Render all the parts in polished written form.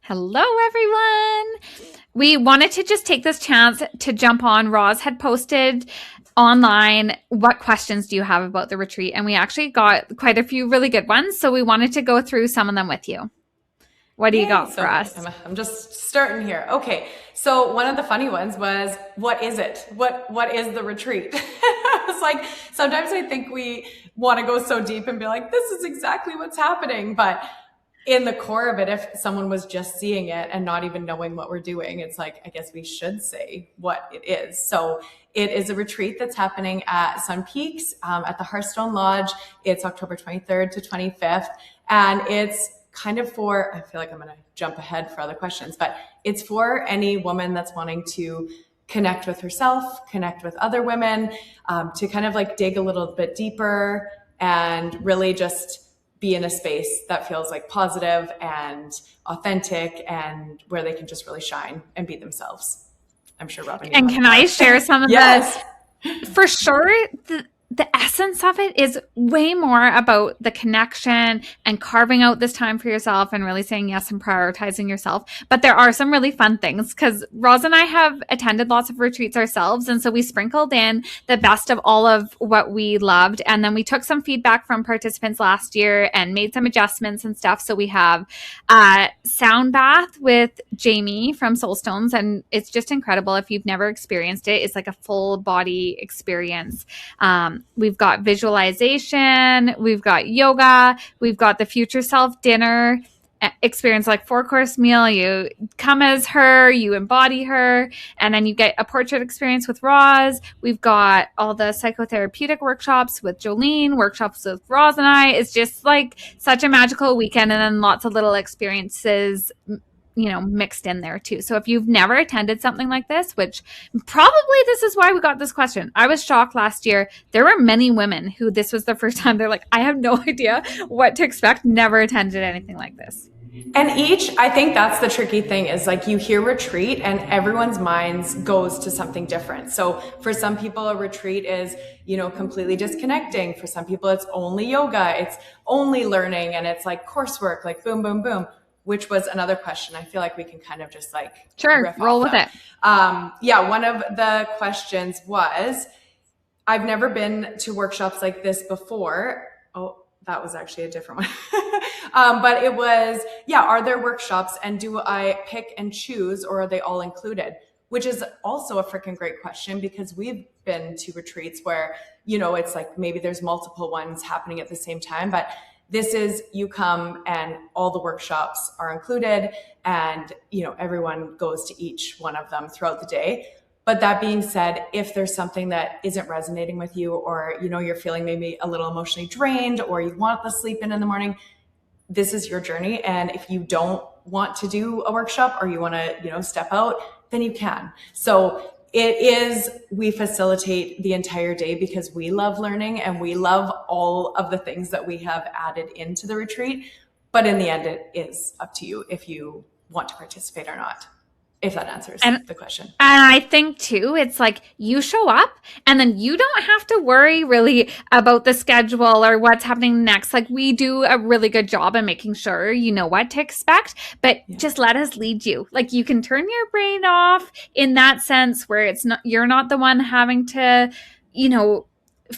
Hello, everyone. We wanted to just take this chance to jump on. Roz had posted online, what questions do you have about the retreat? And we actually got quite a few really good ones. So we wanted to go through some of them with you. What do you got for us? I'm just starting here. Okay. So one of the funny ones was, what is it? What is the retreat? I was like, sometimes I think we want to go so deep and be like, this is exactly what's happening. But in the core of it, if someone was just seeing it and not even knowing what we're doing, it's like, I guess we should say what it is. So it is a retreat that's happening at Sun Peaks at the Hearthstone Lodge. It's October 23rd to 25th. And it's kind of for, I feel like I'm going to jump ahead for other questions, but it's for any woman that's wanting to connect with herself, connect with other women, to kind of like dig a little bit deeper and really just be in a space that feels like positive and authentic and where they can just really shine and be themselves. I'm sure Robyn. And can I share some of Yes. For sure, the essence of it is way more about the connection and carving out this time for yourself and really saying yes and prioritizing yourself. But there are some really fun things because Roz and I have attended lots of retreats ourselves. And so we sprinkled in the best of all of what we loved. And then we took some feedback from participants last year and made some adjustments and stuff. So we have a sound bath with Jamie from Soulstones. And it's just incredible. If you've never experienced it, it's like a full body experience. We've got visualization, we've got yoga, we've got the future self dinner experience, like 4-course meal. You come as her, you embody her, and then you get a portrait experience with Roz. We've got all the psychotherapeutic workshops with Jolene, workshops with Roz and I. It's just like such a magical weekend, and then lots of little experiences mixed in there too. So if you've never attended something like this, which probably this is why we got this question. I was shocked last year. There were many women who this was the first time. They're like, I have no idea what to expect. Never attended anything like this. And I think that's the tricky thing is like you hear retreat and everyone's minds goes to something different. So for some people, a retreat is, completely disconnecting. For some people, it's only yoga. It's only learning. And it's like coursework, like boom, boom, boom. Which was another question. I feel like we can kind of just like roll with it. One of the questions was, I've never been to workshops like this before. Oh, that was actually a different one. But it was, are there workshops and do I pick and choose or are they all included? Which is also a freaking great question because we've been to retreats where, it's like maybe there's multiple ones happening at the same time, but this is you come and all the workshops are included and, everyone goes to each one of them throughout the day. But that being said, if there's something that isn't resonating with you or, you're feeling maybe a little emotionally drained or you want the sleep in the morning, this is your journey. And if you don't want to do a workshop or you want to, step out, then you can. So we facilitate the entire day because we love learning and we love all of the things that we have added into the retreat. But in the end, it is up to you if you want to participate or not, if that answers the question. And I think too, it's like you show up and then you don't have to worry really about the schedule or what's happening next. Like we do a really good job in making sure you know what to expect, but just let us lead you. Like you can turn your brain off in that sense where you're not the one having to,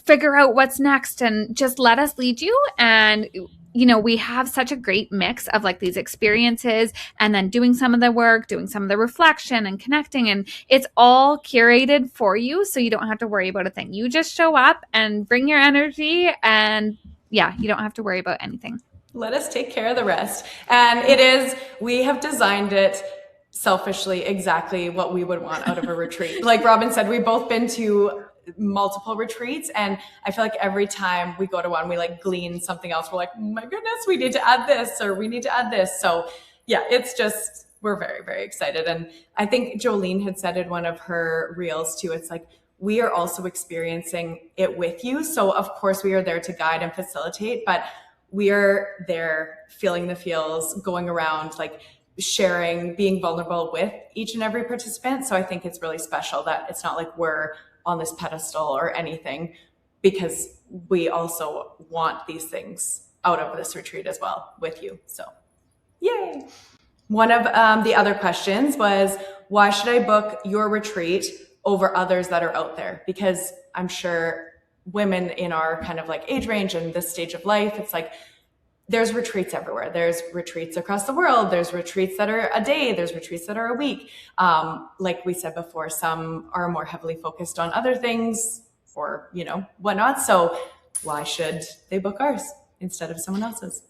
figure out what's next, and just let us lead you. And we have such a great mix of like these experiences and then doing some of the work, doing some of the reflection and connecting. And it's all curated for you. So you don't have to worry about a thing. You just show up and bring your energy and you don't have to worry about anything. Let us take care of the rest. And we have designed it selfishly exactly what we would want out of a retreat. Like Robyn said, we've both been to multiple retreats and I feel like every time we go to one we like glean something else. We're like, oh my goodness, we need to add this or we need to add this. So it's just, we're very, very excited. And I think Jolene had said in one of her reels too, it's like we are also experiencing it with you. So of course we are there to guide and facilitate, but we are there feeling the feels, going around, like sharing, being vulnerable with each and every participant. So I think it's really special that it's not like we're on this pedestal or anything, because we also want these things out of this retreat as well with you. So yay. One of the other questions was, why should I book your retreat over others that are out there? Because I'm sure women in our kind of like age range and this stage of life, it's like there's retreats everywhere. There's retreats across the world. There's retreats that are a day. There's retreats that are a week. Like we said before, some are more heavily focused on other things or, you know, whatnot. So why should they book ours instead of someone else's?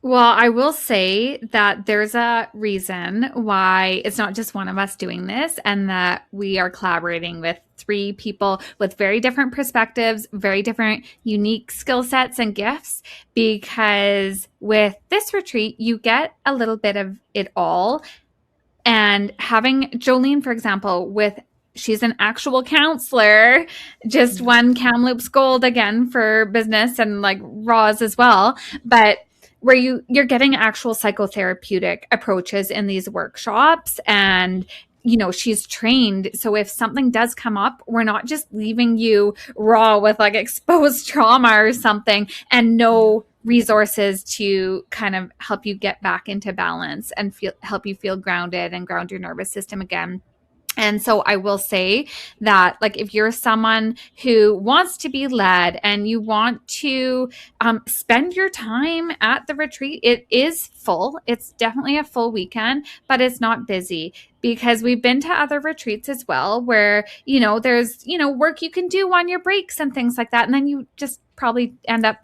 Well, I will say that there's a reason why it's not just one of us doing this, and that we are collaborating with 3 people with very different perspectives, very different unique skill sets and gifts. Because with this retreat, you get a little bit of it all. And having Jolene, for example, she's an actual counselor, just won Kamloops Gold again for business, and like Roz as well. But where you're getting actual psychotherapeutic approaches in these workshops, and you know, she's trained. So if something does come up, we're not just leaving you raw with like exposed trauma or something and no resources to kind of help you get back into balance and help you feel grounded and ground your nervous system again. And so I will say that, like, if you're someone who wants to be led and you want to spend your time at the retreat, it is full. It's definitely a full weekend, but it's not busy, because we've been to other retreats as well where, you know, there's, you know, work you can do on your breaks and things like that. And then you just probably end up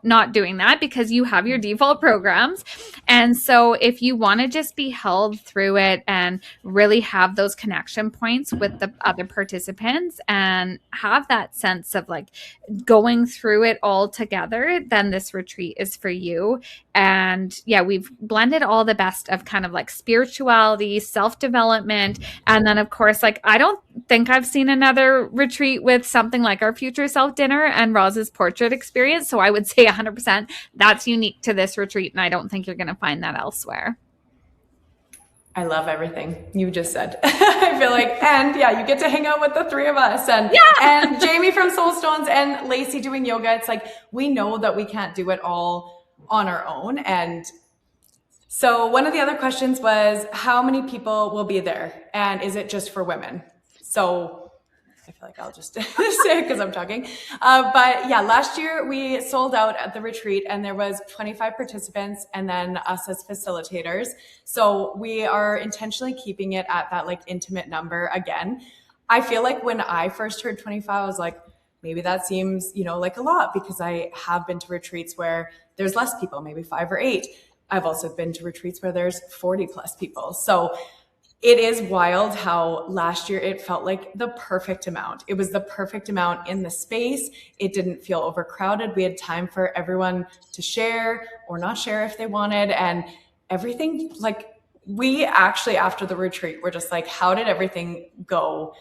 not doing that because you have your default programs. And so if you want to just be held through it and really have those connection points with the other participants and have that sense of like going through it all together, then this retreat is for you. And yeah, we've blended all the best of kind of like spirituality, self-development, and then of course, like, I don't think I've seen another retreat with something like our future self dinner and Roz's portrait experience. So I would say 100% that's unique to this retreat, and I don't think you're going to find that elsewhere. I love everything you just said. I feel like, and yeah, you get to hang out with the 3 of us, and and Jamie from Soulstones and Lacey doing yoga. It's like, we know that we can't do it all on our own. And so one of the other questions was, how many people will be there? And is it just for women? So I feel like I'll just say it because I'm talking. But yeah, last year we sold out at the retreat and there was 25 participants and then us as facilitators. So we are intentionally keeping it at that like intimate number again. I feel like when I first heard 25, I was like, maybe that seems, you know, like a lot, because I have been to retreats where there's less people, maybe 5 or 8. I've also been to retreats where there's 40 plus people. So it is wild how last year it felt like the perfect amount. It was the perfect amount in the space. It didn't feel overcrowded. We had time for everyone to share or not share if they wanted. And everything, like, we actually, after the retreat, were just like, how did everything go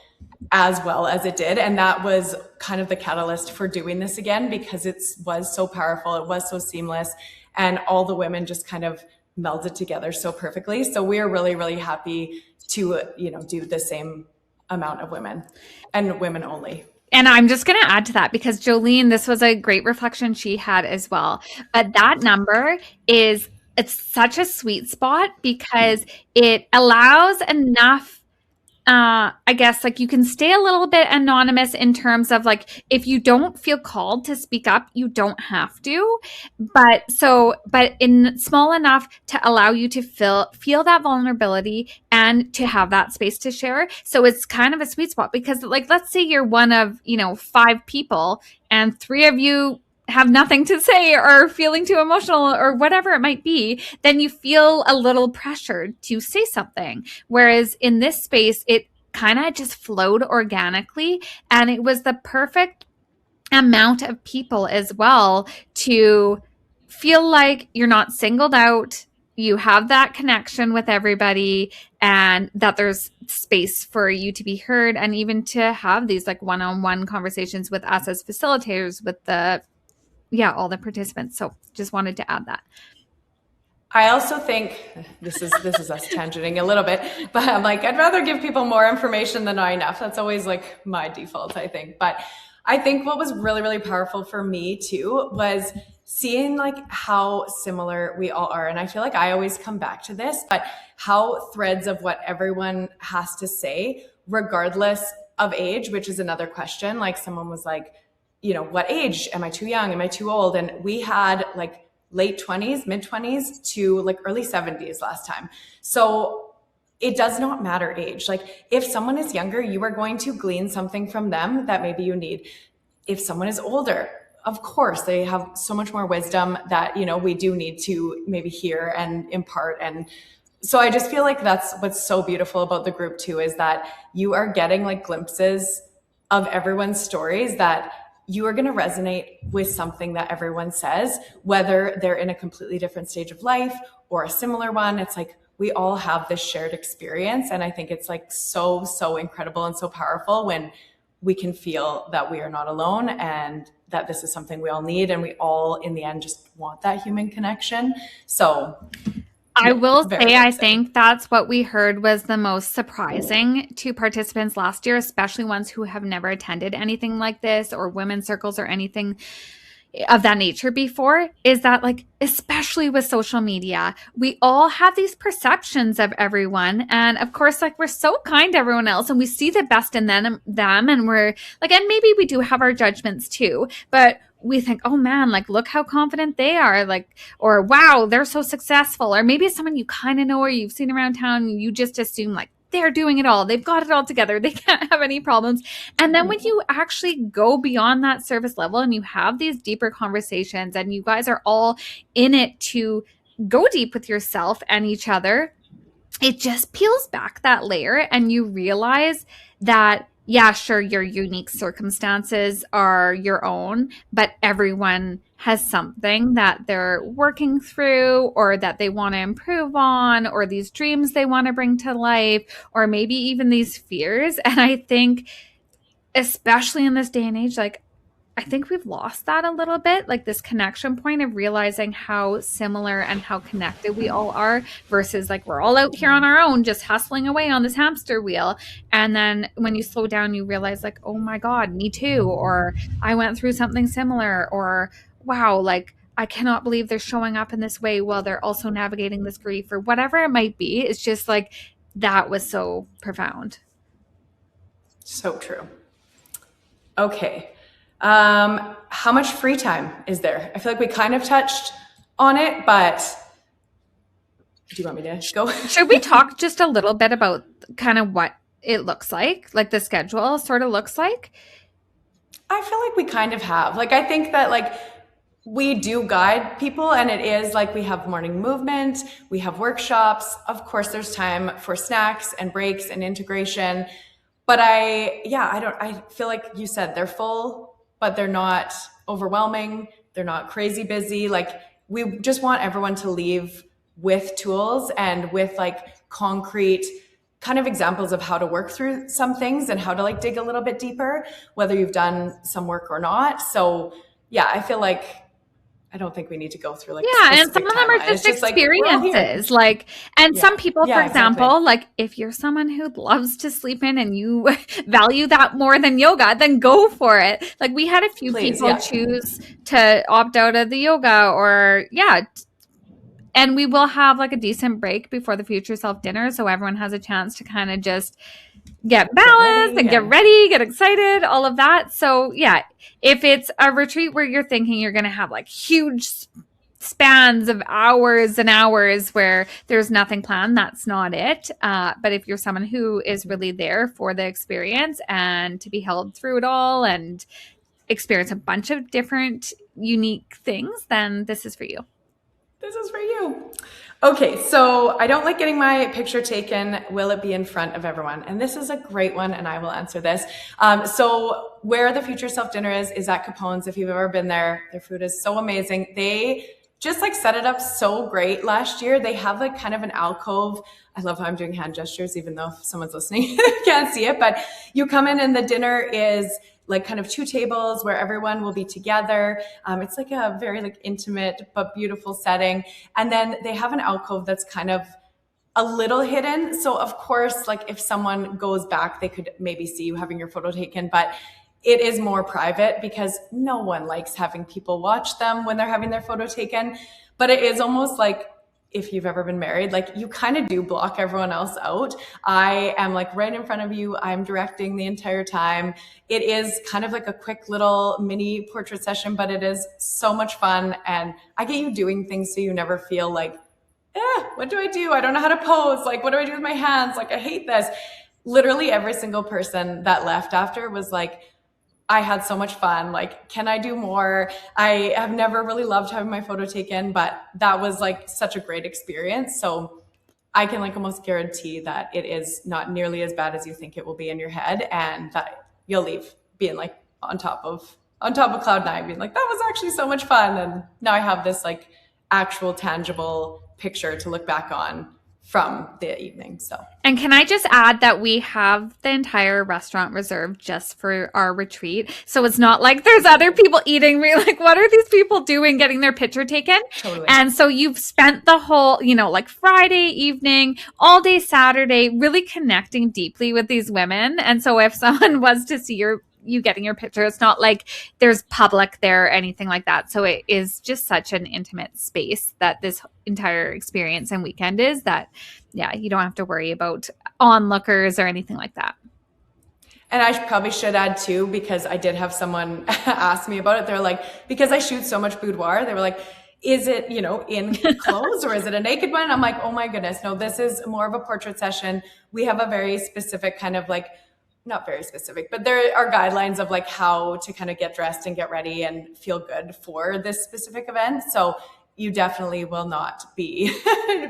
as well as it did? And that was kind of the catalyst for doing this again, because it was so powerful. It was so seamless. And all the women just kind of melded together so perfectly. So we are really, really happy to, you know, do the same amount of women and women only. And I'm just going to add to that, because Jolene, this was a great reflection she had as well. But that number it's such a sweet spot because it allows enough, I guess, like, you can stay a little bit anonymous in terms of like, if you don't feel called to speak up, you don't have to, but in small enough to allow you to feel that vulnerability and to have that space to share. So it's kind of a sweet spot, because like, let's say you're one of, you know, 5 people and 3 of you have nothing to say or feeling too emotional or whatever it might be, then you feel a little pressured to say something. Whereas in this space, it kind of just flowed organically, and it was the perfect amount of people as well to feel like you're not singled out. You have that connection with everybody, and that there's space for you to be heard, and even to have these like one-on-one conversations with us as facilitators with all the participants. So just wanted to add that. I also think this is us tangenting a little bit, but I'm like, I'd rather give people more information than not enough. That's always like my default, I think. But I think what was really, really powerful for me too was seeing like how similar we all are. And I feel like I always come back to this, but how threads of what everyone has to say, regardless of age, which is another question. Like someone was like, you know, what age? Am I too young? Am I too old? And we had like late 20s, mid 20s to like early 70s last time. So it does not matter age. Like if someone is younger, you are going to glean something from them that maybe you need. If someone is older, of course, they have so much more wisdom that, you know, we do need to maybe hear and impart. And so I just feel like that's what's so beautiful about the group too, is that you are getting like glimpses of everyone's stories that you are going to resonate with something that everyone says, whether they're in a completely different stage of life or a similar one. It's like, we all have this shared experience. And I think it's like so, so incredible and so powerful when we can feel that we are not alone and that this is something we all need. And we all, in the end, just want that human connection. So I will say, I think that's what we heard was the most surprising to participants last year, especially ones who have never attended anything like this or women's circles or anything of that nature before, is that like, especially with social media, we all have these perceptions of everyone. And of course, like we're so kind to everyone else and we see the best in them and we're like, and maybe we do have our judgments too, but we think, oh man, like look how confident they are, like, or wow, they're so successful. Or maybe it's someone you kind of know or you've seen around town, you just assume like they're doing it all. They've got it all together. They can't have any problems. And then when you actually go beyond that surface level and you have these deeper conversations and you guys are all in it to go deep with yourself and each other, it just peels back that layer and you realize that, yeah, sure, your unique circumstances are your own, but everyone has something that they're working through or that they want to improve on, or these dreams they want to bring to life, or maybe even these fears. And I think, especially in this day and age, like, I think we've lost that a little bit, like this connection point of realizing how similar and how connected we all are versus like we're all out here on our own, just hustling away on this hamster wheel. And then when you slow down, you realize like, oh my God, me too. Or I went through something similar, or wow, like I cannot believe they're showing up in this way while they're also navigating this grief or whatever it might be. It's just like, that was so profound. So true. Okay. How much free time is there? I feel like we kind of touched on it, but do you want me to go? Should we talk just a little bit about kind of what it looks like the schedule sort of looks like? I feel like we kind of have. Like, I think that like we do guide people, and it is like we have morning movement, we have workshops. Of course, there's time for snacks and breaks and integration. But I feel like you said they're full, but they're not overwhelming. They're not crazy busy. Like we just want everyone to leave with tools and with like concrete kind of examples of how to work through some things and how to like dig a little bit deeper, whether you've done some work or not. So yeah, I feel like I don't think we need to go through like, yeah, and some of them are just experiences, like, and some people, for example, like if you're someone who loves to sleep in and you value that more than yoga, then go for it. Like we had a few people choose to opt out of the yoga, or and we will have like a decent break before the Future Self dinner, so everyone has a chance to kind of just get balanced and get ready, get excited, all of that. So yeah, if it's a retreat where you're thinking you're going to have like huge spans of hours and hours where there's nothing planned, that's not it. But if you're someone who is really there for the experience and to be held through it all and experience a bunch of different unique things, then this is for you. This is for you. Okay, so I don't like getting my picture taken. Will it be in front of everyone? And this is a great one, and I will answer this. So where the Future Self dinner is at Capone's. If you've ever been there, their food is so amazing. They just like set it up so great last year. They have like kind of an alcove. I love how I'm doing hand gestures, even though if someone's listening, can't see it, but you come in and the dinner is like kind of two tables where everyone will be together. It's like a very like intimate but beautiful setting. And then they have an alcove that's kind of a little hidden. So of course, like if someone goes back, they could maybe see you having your photo taken, but it is more private because no one likes having people watch them when they're having their photo taken. But it is almost like, if you've ever been married, like you kind of do block everyone else out. I am like right in front of you. I'm directing the entire time. It is kind of like a quick little mini portrait session, but it is so much fun. And I get you doing things so you never feel like, what do I do? I don't know how to pose. Like, what do I do with my hands? Like, I hate this. Literally every single person that left after was like, I had so much fun. Like, can I do more? I have never really loved having my photo taken, but that was like such a great experience. So I can like almost guarantee that it is not nearly as bad as you think it will be in your head, and that you'll leave being like on top of cloud nine, being like, that was actually so much fun. And now I have this like actual tangible picture to look back on from the evening. So, and can I just add that we have the entire restaurant reserved just for our retreat. So it's not like there's other people eating. We're like, what are these people doing getting their picture taken? Totally. And so you've spent the whole, like Friday evening, all day Saturday, really connecting deeply with these women. And so if someone was to see you getting your picture, it's not like there's public there or anything like that. So it is just such an intimate space that this entire experience and weekend is, that you don't have to worry about onlookers or anything like that. And I probably should add too, because I did have someone ask me about it. They're like, because I shoot so much boudoir, they were like, is it, in clothes or is it a naked one? I'm like, oh my goodness, no, this is more of a portrait session. We have a very specific kind of like, not very specific, but there are guidelines of like how to kind of get dressed and get ready and feel good for this specific event. So you definitely will not be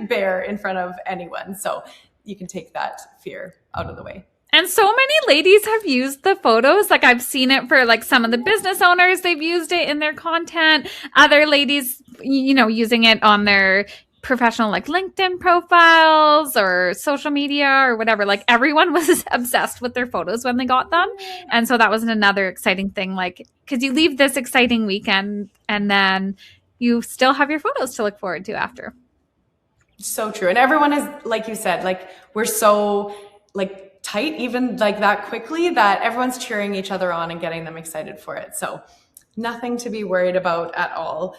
bare in front of anyone. So you can take that fear out of the way. And so many ladies have used the photos. Like I've seen it for like some of the business owners, they've used it in their content. Other ladies, using it on their professional like LinkedIn profiles or social media or whatever. Like everyone was obsessed with their photos when they got them. And so that was another exciting thing, like, because you leave this exciting weekend and then you still have your photos to look forward to after. So true. And everyone is, like you said, like we're so like tight, even like that quickly, that everyone's cheering each other on and getting them excited for it. So nothing to be worried about at all.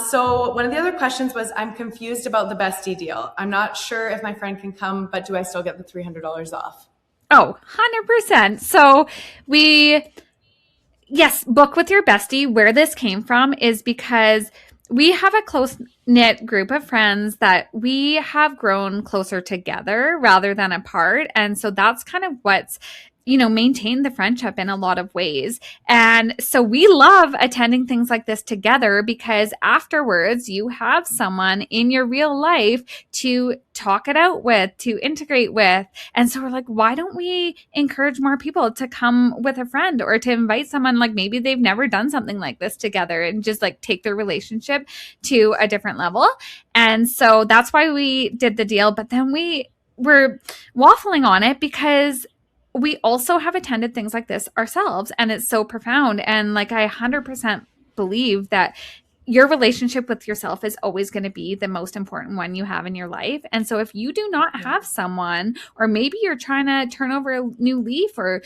So one of the other questions was, I'm confused about the bestie deal. I'm not sure if my friend can come, but do I still get the $300 off? Oh, 100%. So yes, book with your bestie. Where this came from is because we have a close-knit group of friends that we have grown closer together rather than apart. And so that's kind of what's maintain the friendship in a lot of ways. And so we love attending things like this together because afterwards you have someone in your real life to talk it out with, to integrate with. And so we're like, why don't we encourage more people to come with a friend or to invite someone, like maybe they've never done something like this together, and just like take their relationship to a different level. And so that's why we did the deal. But then we were waffling on it because we also have attended things like this ourselves, and it's so profound. And like, I 100% believe that your relationship with yourself is always going to be the most important one you have in your life. And so if you do not have someone, or maybe you're trying to turn over a new leaf, or,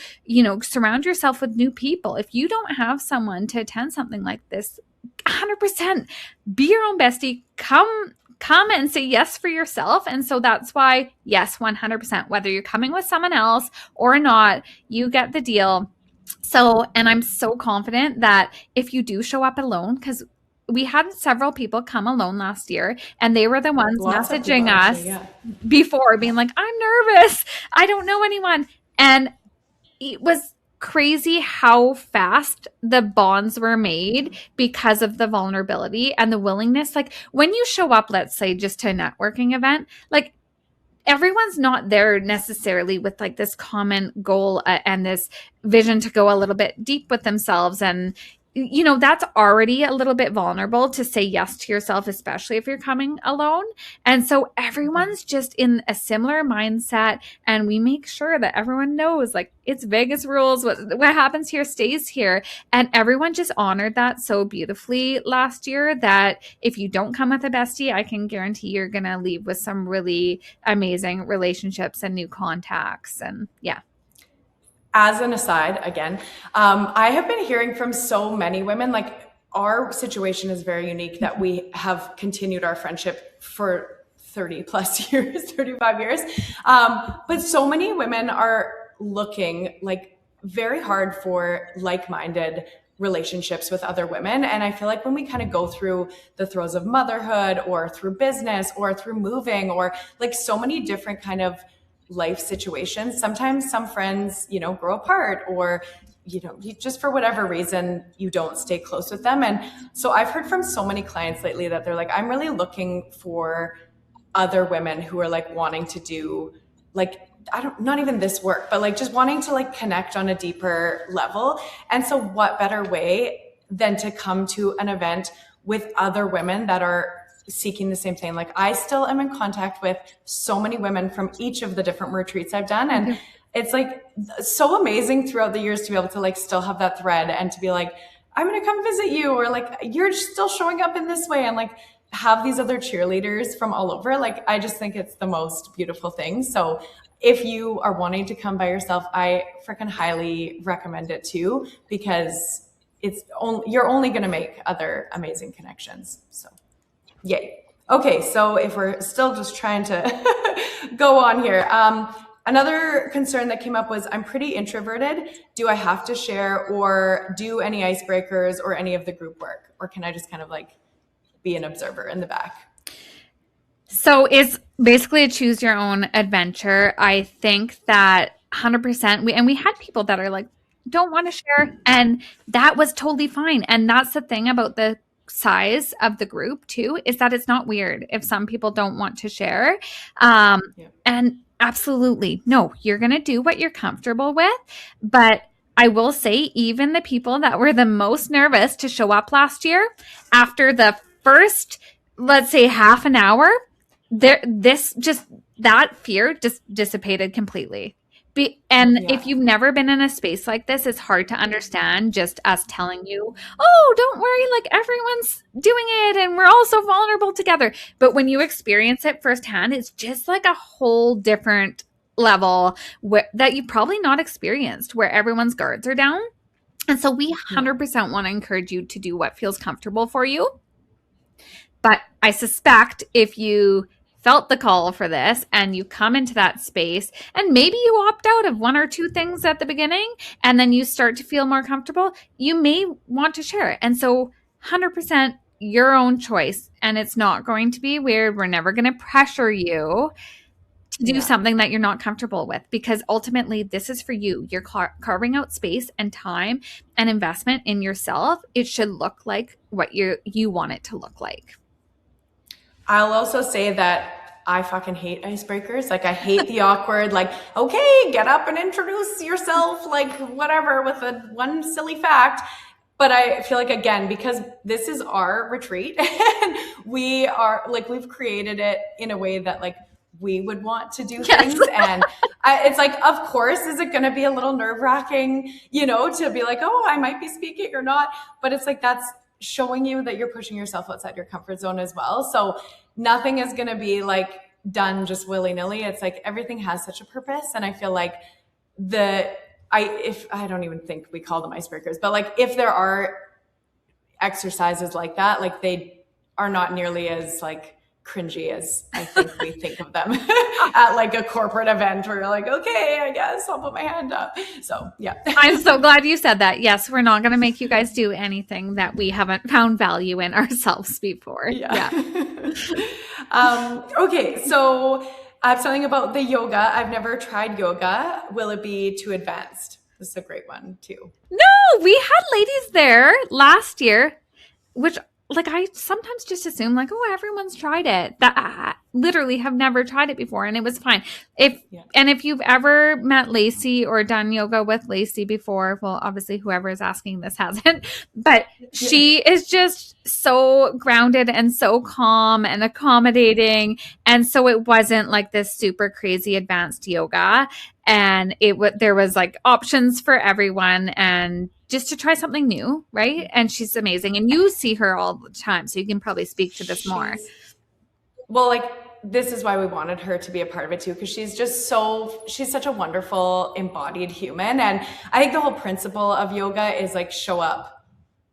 surround yourself with new people, if you don't have someone to attend something like this, 100% be your own bestie. Come and say yes for yourself. And so that's why, yes, 100%, whether you're coming with someone else or not, you get the deal. So, and I'm so confident that if you do show up alone, because we had several people come alone last year, and they were the ones messaging us before, being like, I'm nervous, I don't know anyone. And it was crazy how fast the bonds were made because of the vulnerability and the willingness. Like when you show up, let's say just to a networking event, like everyone's not there necessarily with like this common goal and this vision to go a little bit deep with themselves. And that's already a little bit vulnerable to say yes to yourself, especially if you're coming alone. And so everyone's just in a similar mindset, and we make sure that everyone knows, like, it's Vegas rules. What happens here stays here. And everyone just honored that so beautifully last year, that if you don't come with a bestie, I can guarantee you're going to leave with some really amazing relationships and new contacts. And yeah. as an aside, again, I have been hearing from so many women, like our situation is very unique that we have continued our friendship for 30 plus years, 35 years. But so many women are looking like very hard for like-minded relationships with other women. And I feel like when we kind of go through the throes of motherhood or through business or through moving or like so many different kind of life situations, sometimes some friends, you know, grow apart or, you know, you just for whatever reason, you don't stay close with them. And so I've heard from so many clients lately that they're like, I'm really looking for other women who are like wanting to do like, not even this work, but like just wanting to like connect on a deeper level. And so what better way than to come to an event with other women that are seeking the same thing. Like I still am in contact with so many women from each of the different retreats I've done. And it's like so amazing throughout the years to be able to like still have that thread and to be like, I'm going to come visit you, or like, you're still showing up in this way, and like have these other cheerleaders from all over. Like, I just think it's the most beautiful thing. So if you are wanting to come by yourself, I freaking highly recommend it too, because you're only going to make other amazing connections. So yay. Okay, so if we're still just trying to go on here, another concern that came up was I'm pretty introverted. Do I have to share or do any icebreakers or any of the group work? Or can I just kind of like be an observer in the back? So it's basically a choose your own adventure. I think that 100%, we had people that are like, don't want to share. And that was totally fine. And that's the thing about the size of the group too, is that it's not weird if some people don't want to share. And absolutely, no, you're going to do what you're comfortable with. But I will say, even the people that were the most nervous to show up last year, after the first, let's say, half an hour, that fear just dissipated completely. If you've never been in a space like this, it's hard to understand just us telling you, oh, don't worry, like everyone's doing it and we're all so vulnerable together. But when you experience it firsthand, it's just like a whole different level that you've probably not experienced, where everyone's guards are down. And so we 100% want to encourage you to do what feels comfortable for you. But I suspect if you felt the call for this and you come into that space and maybe you opt out of one or two things at the beginning and then you start to feel more comfortable, you may want to share it. And so 100% your own choice. And it's not going to be weird. We're never going to pressure you to do something that you're not comfortable with, because ultimately this is for you. You're carving out space and time and investment in yourself. It should look like what you want it to look like. I'll also say that I fucking hate icebreakers. Like I hate the awkward, like, okay, get up and introduce yourself, like whatever, with one silly fact. But I feel like, again, because this is our retreat and we are like, we've created it in a way that like we would want to do things. And it's like, of course, is it going to be a little nerve wracking, you know, to be like, oh, I might be speaking or not. But it's like, that's showing you that you're pushing yourself outside your comfort zone as well. So nothing is going to be like done just willy-nilly. It's like everything has such a purpose. And I feel like I don't even think we call them icebreakers, but like if there are exercises like that, like they are not nearly as like cringy as I think we think of them at like a corporate event where you're like, okay, I guess I'll put my hand up. So yeah. I'm so glad you said that. Yes, we're not going to make you guys do anything that we haven't found value in ourselves before. Yeah. Okay. So I have something about the yoga. I've never tried yoga. Will it be too advanced? This is a great one too. No, we had ladies there last year, which like I sometimes just assume like, oh, everyone's tried it. That I literally have never tried it before, and it was fine. If you've ever met Lacey or done yoga with Lacey before, well, obviously whoever is asking this hasn't, but she is just so grounded and so calm and accommodating, and so it wasn't like this super crazy advanced yoga, and there was like options for everyone, and just to try something new, right? And she's amazing. And you see her all the time, so you can probably speak to this more. Well, like this is why we wanted her to be a part of it too, because she's such a wonderful embodied human. And I think the whole principle of yoga is like show up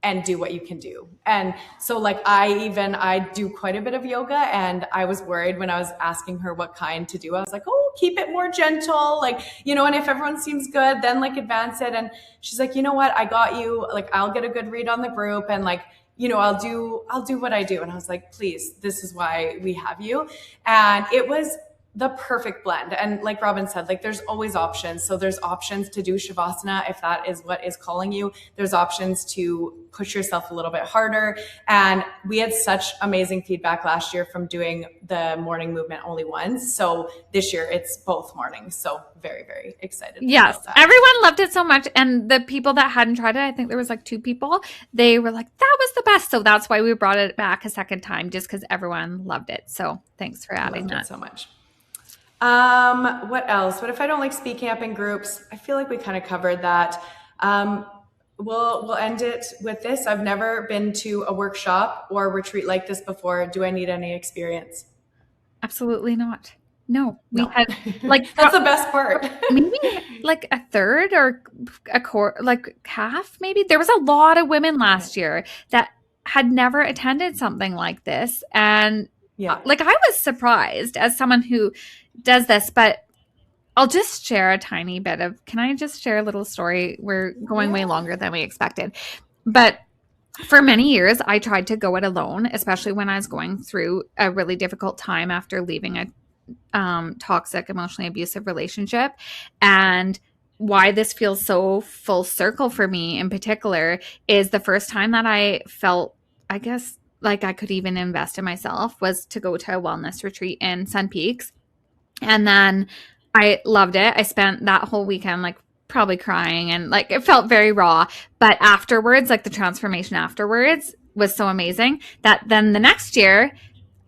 and do what you can do. And so like I do quite a bit of yoga, and I was worried when I was asking her what kind to do. I was like, oh, keep it more gentle, like, you know, and if everyone seems good, then like advance it. And she's like, you know what, I got you, like I'll get a good read on the group, and like, you know, I'll do what I do. And I was like, please, this is why we have you. And it was the perfect blend. And like Robyn said, like there's always options. So there's options to do Shavasana if that is what is calling you. There's options to push yourself a little bit harder. And we had such amazing feedback last year from doing the morning movement only once. So this year it's both mornings. So very, very excited. Yes. About that. Everyone loved it so much. And the people that hadn't tried it, I think there was like 2 people, they were like, that was the best. So that's why we brought it back a second time, just because everyone loved it. So thanks for adding that so much. What else? What if I don't like speaking up in groups? I feel like we kind of covered that. We'll end it with this. I've never been to a workshop or a retreat like this before. Do I need any experience? Absolutely not. No, we had like that's the best part. Maybe like a third or a quarter, like half. Maybe there was a lot of women last year that had never attended something like this, and like I was surprised as someone who does this. But I'll just share a tiny bit of. Can I just share a little story? We're going way longer than we expected, but. For many years, I tried to go it alone, especially when I was going through a really difficult time after leaving a toxic, emotionally abusive relationship. And why this feels so full circle for me in particular is the first time that I felt, I guess, like I could even invest in myself was to go to a wellness retreat in Sun Peaks. And then I loved it. I spent that whole weekend like probably crying, and like it felt very raw, but afterwards, like the transformation afterwards was so amazing that then the next year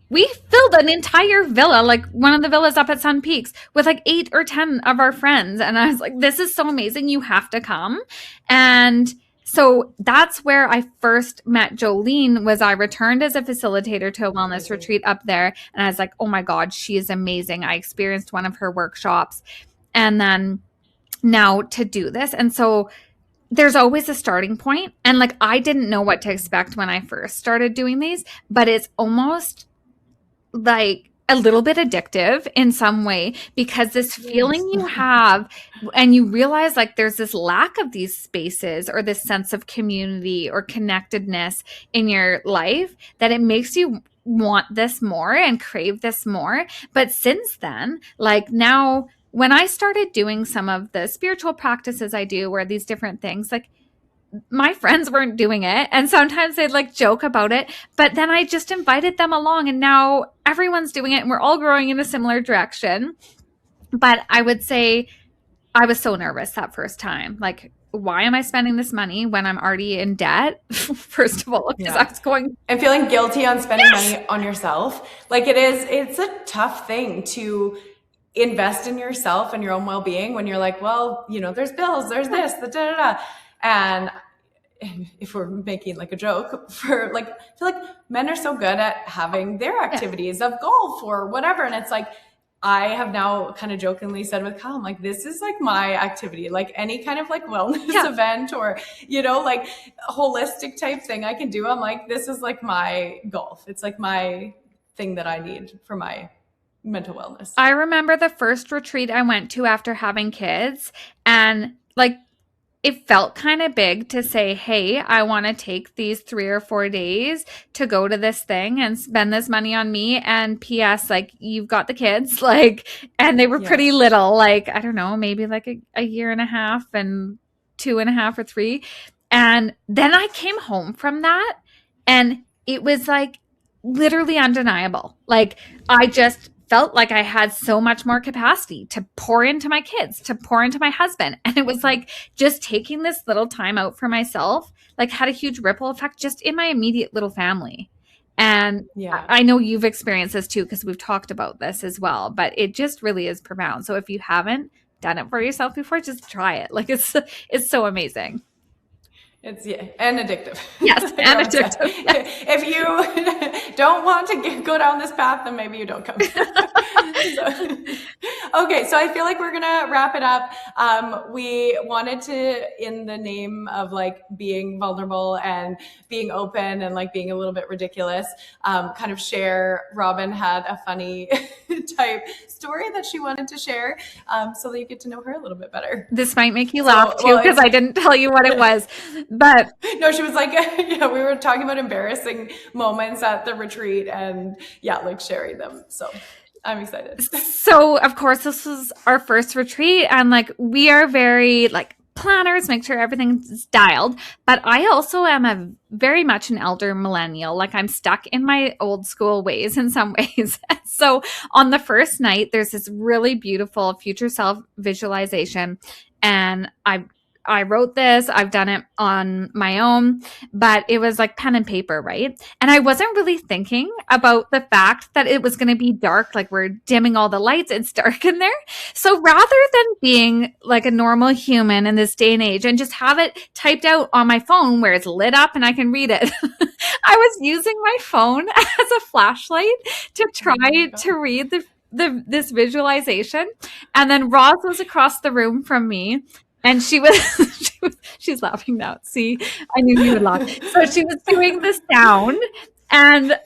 we filled an entire villa, like one of the villas up at Sun Peaks, with like 8 or 10 of our friends. And I was like, this is so amazing, you have to come. And so that's where I first met Jolene. Was I returned as a facilitator to a wellness retreat up there, and I was like, oh my God, she is amazing. I experienced one of her workshops, and then now to do this. And so there's always a starting point. And like, I didn't know what to expect when I first started doing these, but it's almost like a little bit addictive in some way, because this feeling you have, and you realize like there's this lack of these spaces or this sense of community or connectedness in your life, that it makes you want this more and crave this more. But since then, like now, when I started doing some of the spiritual practices I do, or these different things, like my friends weren't doing it. And sometimes they'd like joke about it, but then I just invited them along, and now everyone's doing it and we're all growing in a similar direction. But I would say I was so nervous that first time. Like, why am I spending this money when I'm already in debt? First of all, because I was going and feeling guilty on spending money on yourself. Like it's a tough thing to invest in yourself and your own well-being when you're like, well, you know, there's bills, there's this, the da da da. And if we're making like a joke for like, I feel like men are so good at having their activities of golf or whatever. And it's like, I have now kind of jokingly said with Kyle, I'm like, this is like my activity, like any kind of like wellness event or, you know, like holistic type thing I can do. I'm like, this is like my golf. It's like my thing that I need for my mental wellness. I remember the first retreat I went to after having kids, and like it felt kind of big to say, hey, I want to take these 3 or 4 days to go to this thing and spend this money on me. And PS, like, you've got the kids, like, and they were pretty little, like, I don't know, maybe like a year and a half and 2.5 or 3. And then I came home from that, and it was like literally undeniable. Like, I just felt like I had so much more capacity to pour into my kids, to pour into my husband. And it was like just taking this little time out for myself, like had a huge ripple effect just in my immediate little family. And I know you've experienced this too, because we've talked about this as well, but it just really is profound. So if you haven't done it for yourself before, just try it. Like it's so amazing. It's and addictive. Yes, and addictive. If you don't want to go down this path, then maybe you don't come. Okay, so I feel like we're gonna wrap it up. We wanted to, in the name of like being vulnerable and being open and like being a little bit ridiculous, kind of share. Robyn had a funny type story that she wanted to share, so that you get to know her a little bit better. This might make you laugh too, because I didn't tell you what it was. But no, she was like, yeah, we were talking about embarrassing moments at the retreat and like sharing them. So I'm excited. So of course, this was our first retreat, and like we are very like planners, make sure everything's dialed. But I also am a very much an elder millennial. Like I'm stuck in my old school ways in some ways. So on the first night, there's this really beautiful future self visualization, and I wrote this. I've done it on my own, but it was like pen and paper, right? And I wasn't really thinking about the fact that it was going to be dark, like we're dimming all the lights, it's dark in there. So rather than being like a normal human in this day and age and just have it typed out on my phone where it's lit up and I can read it, I was using my phone as a flashlight to try to read this visualization. And then Roz was across the room from me. And she's laughing now. See, I knew you would laugh. So she was doing the sound, and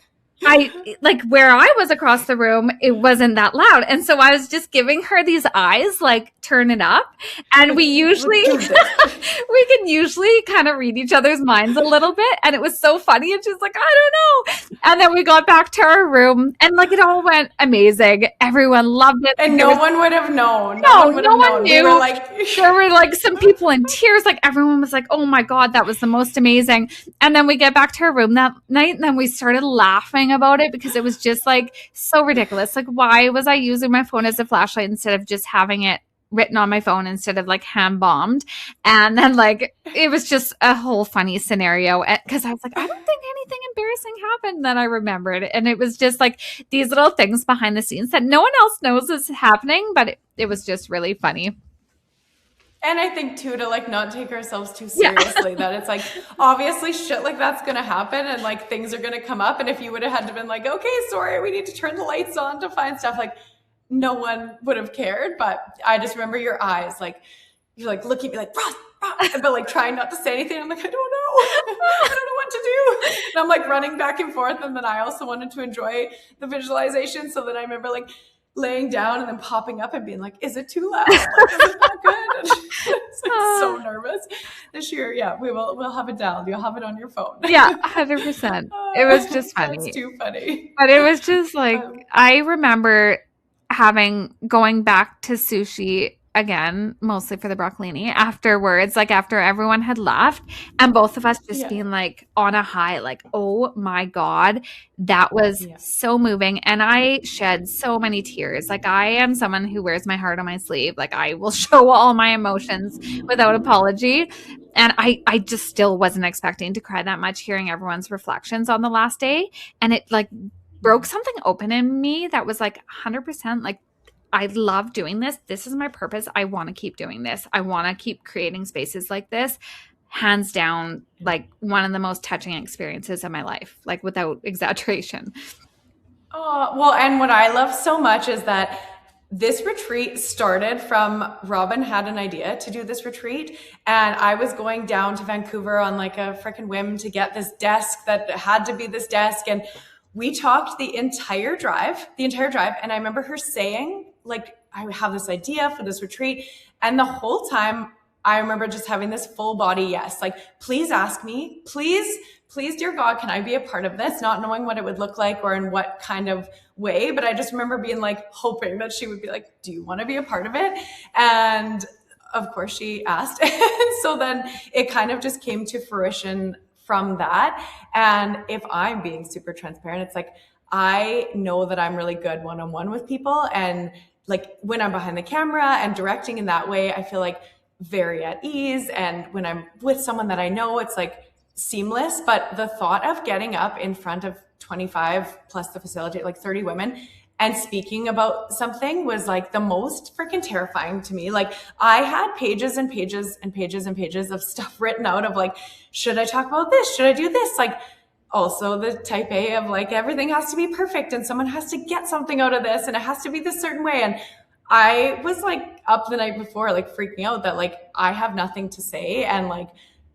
I like where I was across the room, it wasn't that loud. And so I was just giving her these eyes, like turn it up. And we can usually kind of read each other's minds a little bit. And it was so funny. And she's like, I don't know. And then we got back to our room and like it all went amazing. Everyone loved it. And no one would have known. No one knew. There were like some people in tears. Like everyone was like, oh my God, that was the most amazing. And then we get back to our room that night and then we started laughing about it because it was just like so ridiculous. Like, why was I using my phone as a flashlight instead of just having it written on my phone instead of like hand bombed? And then like it was just a whole funny scenario because I was like, I don't think anything embarrassing happened. Then I remembered it, and it was just like these little things behind the scenes that no one else knows is happening, but it was just really funny. And I think too, to like not take ourselves too seriously, that it's like, obviously shit like that's going to happen and like things are going to come up. And if you would have had to been like, okay, sorry, we need to turn the lights on to find stuff, like no one would have cared. But I just remember your eyes, like you're like looking at me like, Roz, but like trying not to say anything. I'm like, I don't know. I don't know what to do. And I'm like running back and forth. And then I also wanted to enjoy the visualization. So then I remember like laying down and then popping up and being like, is it too loud? Like, is it not good? And it's like so nervous. This year, we'll have it down. You'll have it on your phone. Yeah, 100%. It was just funny. It's too funny. But it was just like, I remember going back to sushi again, mostly for the broccolini afterwards, like after everyone had left, and both of us just being like on a high, like, oh my God, that was so moving. And I shed so many tears. Like I am someone who wears my heart on my sleeve. Like I will show all my emotions without apology. And I just still wasn't expecting to cry that much hearing everyone's reflections on the last day. And it like broke something open in me that was like 100% like, I love doing this. This is my purpose. I want to keep doing this. I want to keep creating spaces like this. Hands down, like one of the most touching experiences of my life, like without exaggeration. Oh, well, and what I love so much is that this retreat started from Robyn had an idea to do this retreat. And I was going down to Vancouver on like a freaking whim to get this desk that had to be this desk. And we talked the entire drive. And I remember her saying, like, I have this idea for this retreat. And the whole time I remember just having this full body yes, like, please ask me, please, dear God, can I be a part of this? Not knowing what it would look like or in what kind of way. But I just remember being like, hoping that she would be like, do you want to be a part of it? And of course she asked. And so then it kind of just came to fruition from that. And if I'm being super transparent, it's like, I know that I'm really good one-on-one with people. And like when I'm behind the camera and directing in that way, I feel like very at ease. And when I'm with someone that I know, it's like seamless. But the thought of getting up in front of 25 plus the facility, like 30 women, and speaking about something was like the most freaking terrifying to me. Like I had pages and pages and pages and pages of stuff written out of like, should I talk about this? Should I do this? Like also the type A of like, everything has to be perfect and someone has to get something out of this and it has to be this certain way. And I was like up the night before, like freaking out that like I have nothing to say and like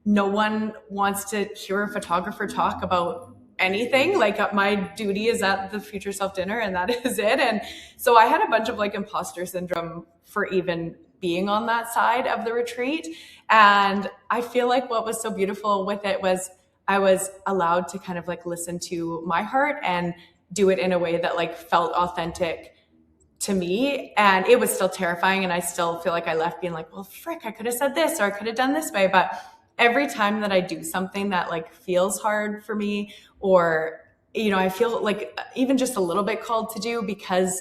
no one wants to hear a photographer talk about anything. Like my duty is at the future self dinner and that is it. And so I had a bunch of like imposter syndrome for even being on that side of the retreat. And I feel like what was so beautiful with it was I was allowed to kind of like listen to my heart and do it in a way that like felt authentic to me. And it was still terrifying. And I still feel like I left being like, well, frick, I could have said this or I could have done this way. But every time that I do something that like feels hard for me, or, you know, I feel like even just a little bit called to do, because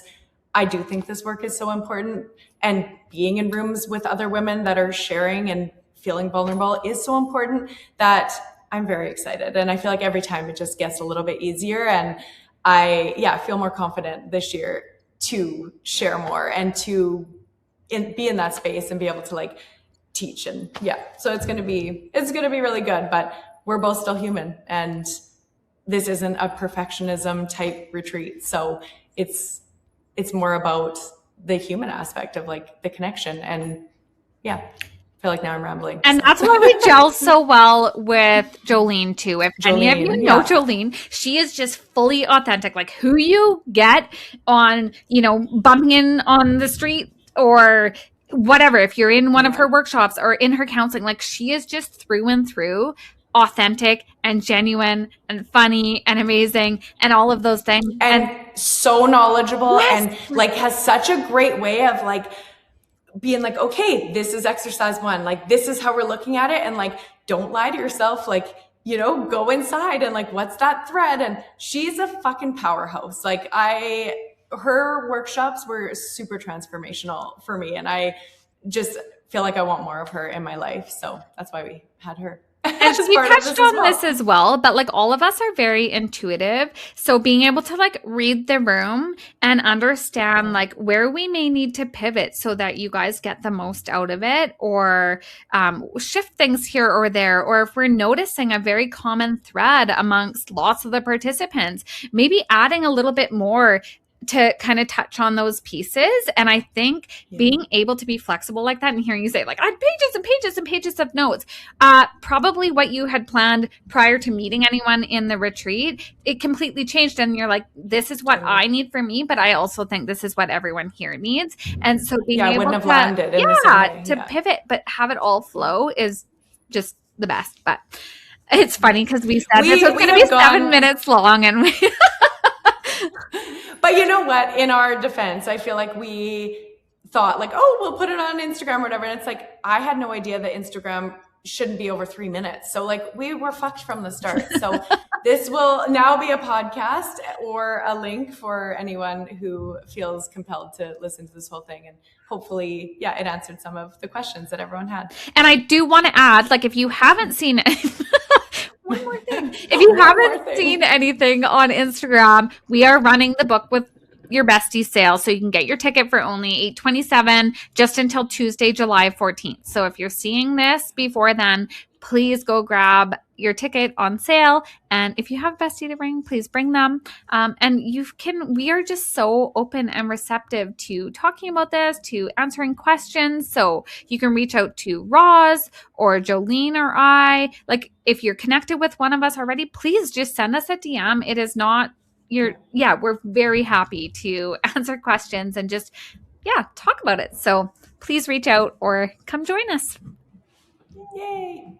I do think this work is so important, and being in rooms with other women that are sharing and feeling vulnerable is so important, that I'm very excited. And I feel like every time it just gets a little bit easier, and I feel more confident this year to share more and to be in that space and be able to like teach. And so it's going to be really good, but we're both still human, and this isn't a perfectionism type retreat. So it's more about the human aspect of like the connection. And I feel like now I'm rambling. And that's why we gel so well with Jolene too. If any of you know Jolene, she is just fully authentic, like who you get on, you know, bumping in on the street or whatever. If you're in one of her workshops or in her counseling, like she is just through and through authentic and genuine and funny and amazing and all of those things. And so knowledgeable, and like has such a great way of like being like, okay, this is exercise 1. Like, this is how we're looking at it. And like, don't lie to yourself. Like, you know, go inside and like, what's that thread? And she's a fucking powerhouse. Like her workshops were super transformational for me. And I just feel like I want more of her in my life. So that's why we had her. And we touched on this as well, but like all of us are very intuitive. So being able to like read the room and understand like where we may need to pivot so that you guys get the most out of it, or shift things here or there, or if we're noticing a very common thread amongst lots of the participants, maybe adding a little bit more to kind of touch on those pieces. And I think being able to be flexible like that, and hearing you say like, I had pages and pages and pages of notes, probably what you had planned prior to meeting anyone in the retreat, it completely changed. And you're like, this is what I need for me, but I also think this is what everyone here needs. And so being able wouldn't have landed in the same way. To pivot, but have it all flow is just the best. But it's funny because we said this was going to be 7 minutes long, and we But you know what? In our defense, I feel like we thought like, oh, we'll put it on Instagram or whatever. And it's like, I had no idea that Instagram shouldn't be over 3 minutes. So like we were fucked from the start. So this will now be a podcast or a link for anyone who feels compelled to listen to this whole thing. And hopefully, it answered some of the questions that everyone had. And I do want to add, like, if you haven't seen it, one more thing. If you haven't seen anything on Instagram, we are running the Book with Your Bestie sale. So you can get your ticket for only $8.27 just until Tuesday, July 14th. So if you're seeing this before then, please go grab your ticket on sale. And if you have a bestie to bring, please bring them. And we are just so open and receptive to talking about this, to answering questions. So you can reach out to Roz or Jolene or I. Like if you're connected with one of us already, please just send us a DM. It is not we're very happy to answer questions and just, talk about it. So please reach out or come join us. Yay.